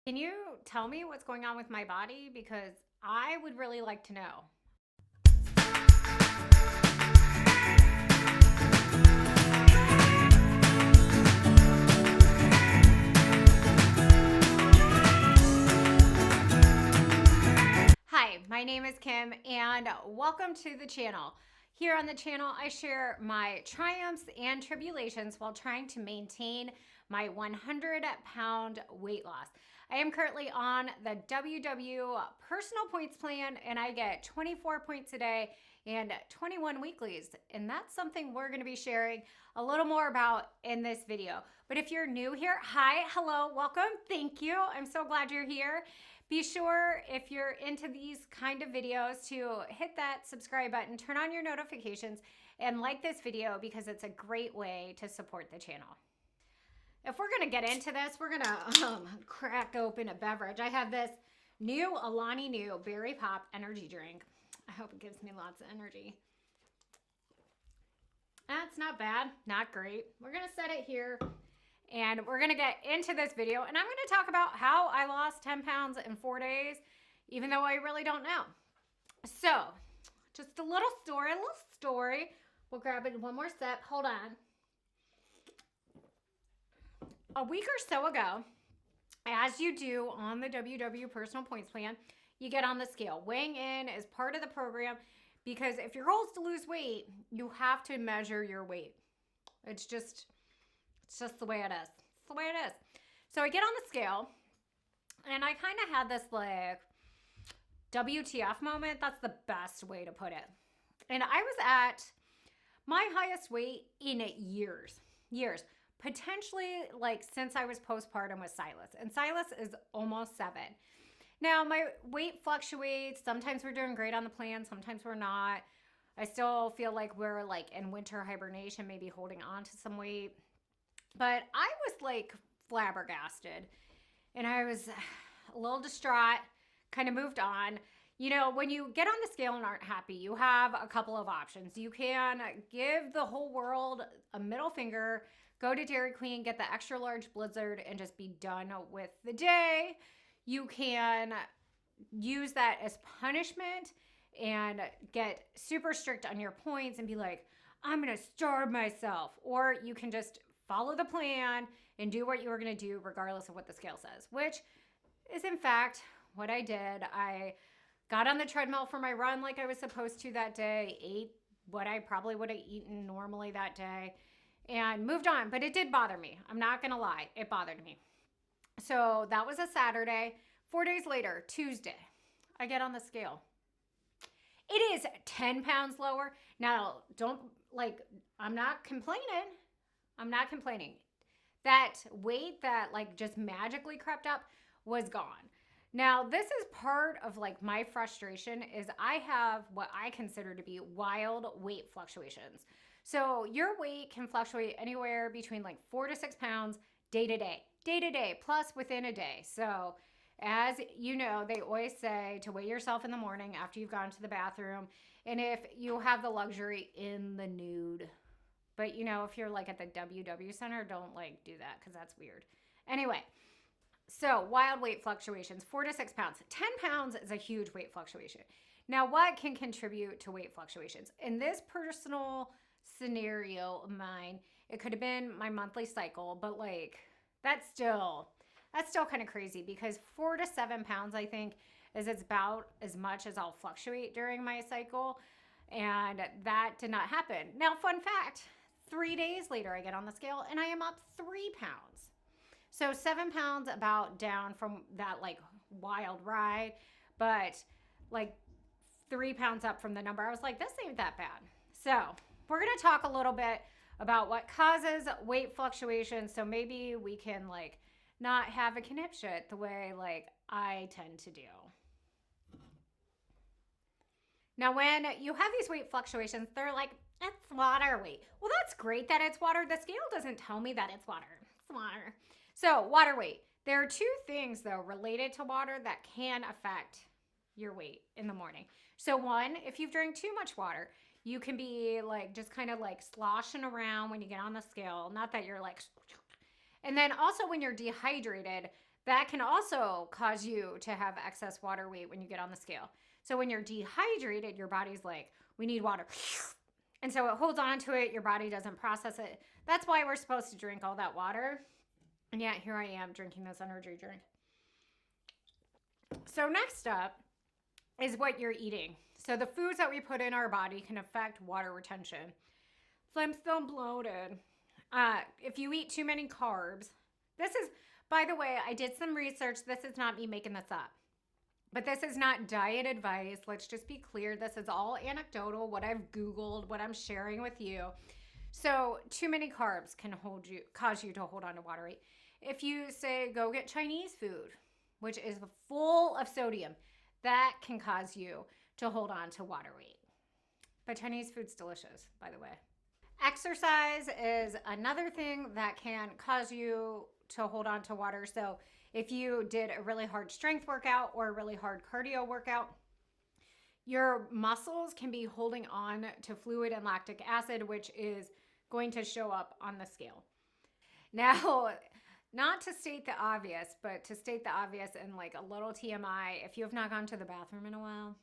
Can you tell me what's going on with my body? Because I would really like to know. Hi, my name is Kim, and welcome to the channel. Here on the channel, I share my triumphs and tribulations while trying to maintain my 100-pound weight loss. I am currently on the WW personal points plan, and I get 24 points a day and 21 weeklies. And that's something we're going to be sharing a little more about in this video. But if you're new here, hi, hello, welcome, thank you. I'm so glad you're here. Be sure, if you're into these kind of videos, to hit that subscribe button, turn on your notifications, and like this video because it's a great way to support the channel. If we're going to get into this, we're going to crack open a beverage. I have this new Alani Nu Berry Pop energy drink. I hope it gives me lots of energy. That's not bad, not great. We're going to set it here. And we're going to get into this video, and I'm going to talk about how I lost 10 pounds in 4 days, even though I really don't know. So, just a little story. We'll grab it one more sip. Hold on. A week or so ago, as you do on the WW Personal Points Plan, you get on the scale. Weighing in is part of the program because if your goal is to lose weight, you have to measure your weight. It's just the way it is. It's the way it is. So I get on the scale, and I kind of had this like WTF moment. That's the best way to put it. And I was at my highest weight in years. Potentially like since I was postpartum with Silas. And Silas is almost 7. Now my weight fluctuates. Sometimes we're doing great on the plan. Sometimes we're not. I still feel like we're like in winter hibernation, maybe holding on to some weight. But I was like flabbergasted, and I was a little distraught, kind of moved on. You know, when you get on the scale and aren't happy, you have a couple of options. You can give the whole world a middle finger, go to Dairy Queen, get the extra large blizzard, and just be done with the day. You can use that as punishment and get super strict on your points and be like, I'm going to starve myself. Or you can just follow the plan and do what you were going to do regardless of what the scale says, which is in fact what I did. I got on the treadmill for my run like I was supposed to that day, ate what I probably would have eaten normally that day, and moved on. But it did bother me. I'm not going to lie. It bothered me. So that was a Saturday. 4 days later, Tuesday, I get on the scale. It is 10 pounds lower. Now, I'm not complaining. That weight that like just magically crept up was gone. Now, this is part of like my frustration is I have what I consider to be wild weight fluctuations. So your weight can fluctuate anywhere between like 4 to 6 pounds day to day, plus within a day. So as you know, they always say to weigh yourself in the morning after you've gone to the bathroom. And if you have the luxury in the nude. But, you know, if you're like at the WW Center, don't like do that because that's weird. Anyway, so wild weight fluctuations, 4 to 6 pounds. 10 pounds is a huge weight fluctuation. Now, what can contribute to weight fluctuations? In this personal scenario of mine, it could have been my monthly cycle, but like that's still kind of crazy because 4 to 7 pounds, I think, is about as much as I'll fluctuate during my cycle. And that did not happen. Now, fun fact. 3 days later, I get on the scale and I am up 3 pounds. So 7 pounds about down from that like wild ride, but like 3 pounds up from the number. I was like, this ain't that bad. So we're going to talk a little bit about what causes weight fluctuations. So maybe we can like not have a conniption the way like I tend to do. Now, when you have these weight fluctuations, they're like, it's water weight. Well, that's great that it's water. The scale doesn't tell me that it's water. It's water. So, water weight. There are 2 things, though, related to water that can affect your weight in the morning. So, one, if you've drank too much water, you can be like just kind of like sloshing around when you get on the scale. Not that you're like, and then also when you're dehydrated, That can also cause you to have excess water weight when you get on the scale. So when you're dehydrated, your body's like, we need water. And so it holds on to it. Your body doesn't process it. That's why we're supposed to drink all that water. And yet here I am drinking this energy drink. So next up is what you're eating. So the foods that we put in our body can affect water retention. If I'm still bloated, if you eat too many carbs, this is, by the way, I did some research. This is not me making this up. But this is not diet advice. Let's just be clear. This is all anecdotal, what I've Googled, what I'm sharing with you. So too many carbs can cause you to hold on to water weight. If you say go get Chinese food, which is full of sodium, that can cause you to hold on to water weight. But Chinese food's delicious, by the way. Exercise is another thing that can cause you to hold on to water. So if you did a really hard strength workout or a really hard cardio workout, your muscles can be holding on to fluid and lactic acid, which is going to show up on the scale. Now, not to state the obvious, but to state the obvious in like a little TMI, if you have not gone to the bathroom in a while,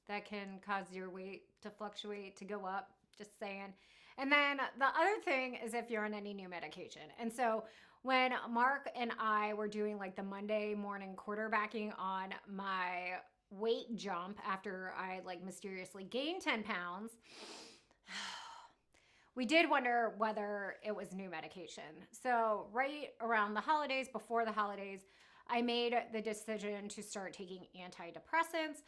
that can cause your weight to fluctuate, to go up, just saying. And then the other thing is if you're on any new medication. And so when Mark and I were doing like the Monday morning quarterbacking on my weight jump after I like mysteriously gained 10 pounds, we did wonder whether it was new medication. So right around the holidays, before the holidays, I made the decision to start taking antidepressants.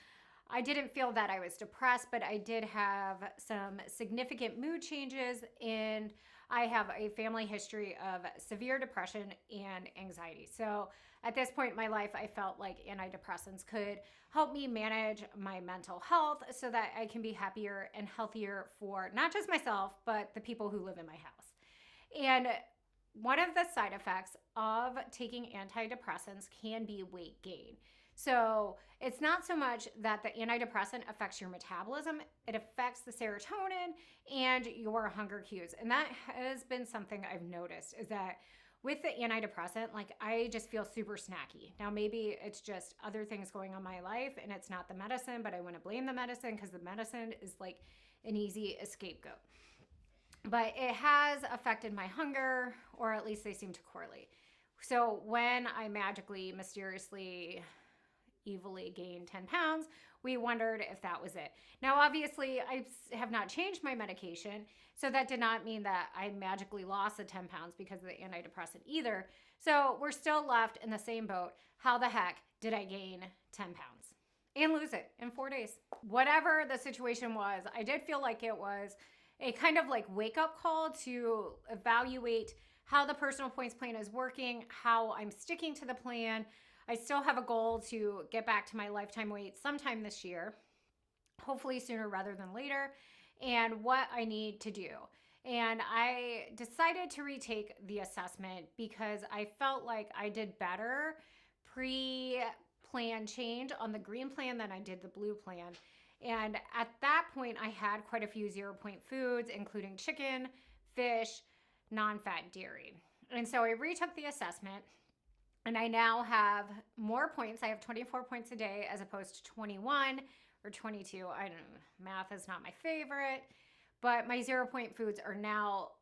I didn't feel that I was depressed, but I did have some significant mood changes, and I have a family history of severe depression and anxiety. So at this point in my life, I felt like antidepressants could help me manage my mental health so that I can be happier and healthier for not just myself, but the people who live in my house. And one of the side effects of taking antidepressants can be weight gain. So it's not so much that the antidepressant affects your metabolism, it affects the serotonin and your hunger cues. And that has been something I've noticed, is that with the antidepressant, like I just feel super snacky. Now maybe it's just other things going on in my life and it's not the medicine, but I want to blame the medicine because the medicine is like an easy scapegoat. But it has affected my hunger, or at least they seem to correlate. So when I magically, mysteriously, evilly gained 10 pounds, we wondered if that was it. Now, obviously, I have not changed my medication, so that did not mean that I magically lost the 10 pounds because of the antidepressant either. So we're still left in the same boat. How the heck did I gain 10 pounds and lose it in 4 days? Whatever the situation was, I did feel like it was a kind of like wake-up call to evaluate how the personal points plan is working, how I'm sticking to the plan. I still have a goal to get back to my lifetime weight sometime this year, hopefully sooner rather than later, and what I need to do. And I decided to retake the assessment because I felt like I did better pre-plan change on the green plan than I did the blue plan. And at that point, I had quite a few 0-point foods, including chicken, fish, non-fat dairy. And so I retook the assessment. And I now have more points. I have 24 points a day as opposed to 21 or 22. I don't know. Math is not my favorite. But my 0-point foods are now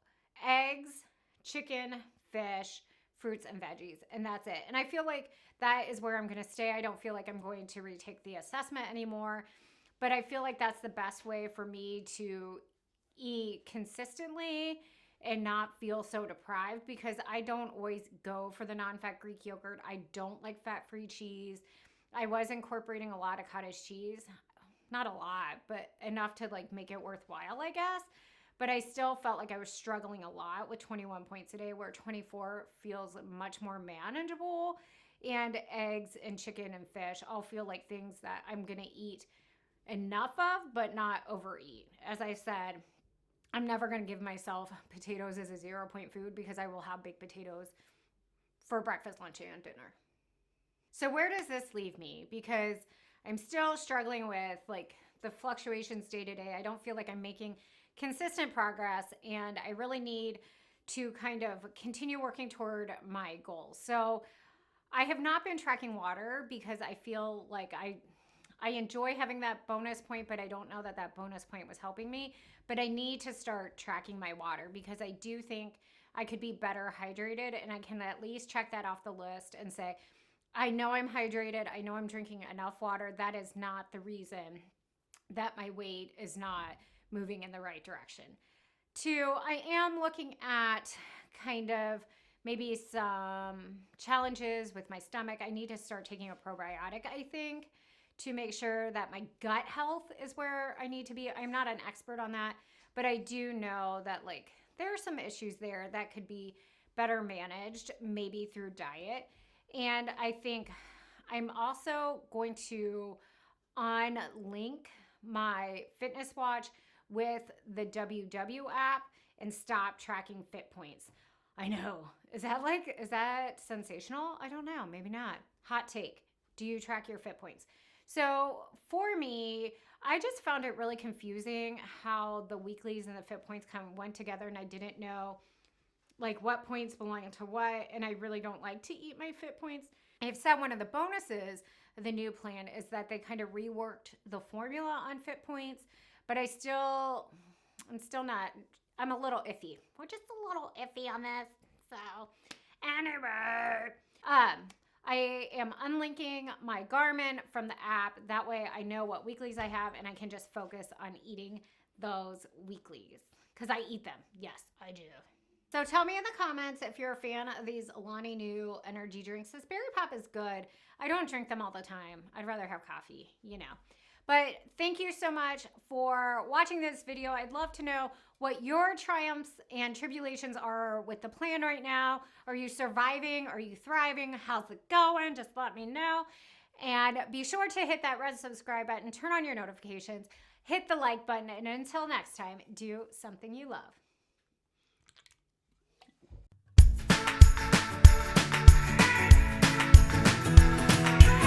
eggs, chicken, fish, fruits, and veggies. And that's it. And I feel like that is where I'm going to stay. I don't feel like I'm going to retake the assessment anymore. But I feel like that's the best way for me to eat consistently and not feel so deprived, because I don't always go for the non-fat Greek yogurt. I don't like fat-free cheese. I was incorporating a lot of cottage cheese. Not a lot, but enough to like make it worthwhile, I guess. But I still felt like I was struggling a lot with 21 points a day, where 24 feels much more manageable. And eggs and chicken and fish all feel like things that I'm gonna eat enough of, but not overeat. As I said, I'm never going to give myself potatoes as a 0-point food, because I will have baked potatoes for breakfast, lunch, and dinner. So where does this leave me? Because I'm still struggling with like the fluctuations day to day. I don't feel like I'm making consistent progress, and I really need to kind of continue working toward my goals. So I have not been tracking water because I feel like I enjoy having that bonus point, but I don't know that that bonus point was helping me. But I need to start tracking my water because I do think I could be better hydrated, and I can at least check that off the list and say, I know I'm hydrated. I know I'm drinking enough water. That is not the reason that my weight is not moving in the right direction. Two, I am looking at kind of maybe some challenges with my stomach. I need to start taking a probiotic, I think, to make sure that my gut health is where I need to be. I'm not an expert on that, but I do know that like there are some issues there that could be better managed, maybe through diet. And I think I'm also going to unlink my fitness watch with the WW app and stop tracking fit points. I know. Is that sensational? I don't know. Maybe not. Hot take. Do you track your fit points? So for me, I just found it really confusing how the weeklies and the fit points kind of went together, and I didn't know like what points belong to what, and I really don't like to eat my fit points. I've said one of the bonuses of the new plan is that they kind of reworked the formula on fit points, but I'm still not, I'm a little iffy. We're just a little iffy on this. So anyway, I am unlinking my Garmin from the app. That way I know what weeklies I have and I can just focus on eating those weeklies because I eat them. Yes, I do. So tell me in the comments if you're a fan of these Alani Nu energy drinks. This Berry Pop is good. I don't drink them all the time. I'd rather have coffee, you know. But thank you so much for watching this video. I'd love to know what your triumphs and tribulations are with the plan right now. Are you surviving? Are you thriving? How's it going? Just let me know. And be sure to hit that red subscribe button, turn on your notifications, hit the like button, and until next time, do something you love.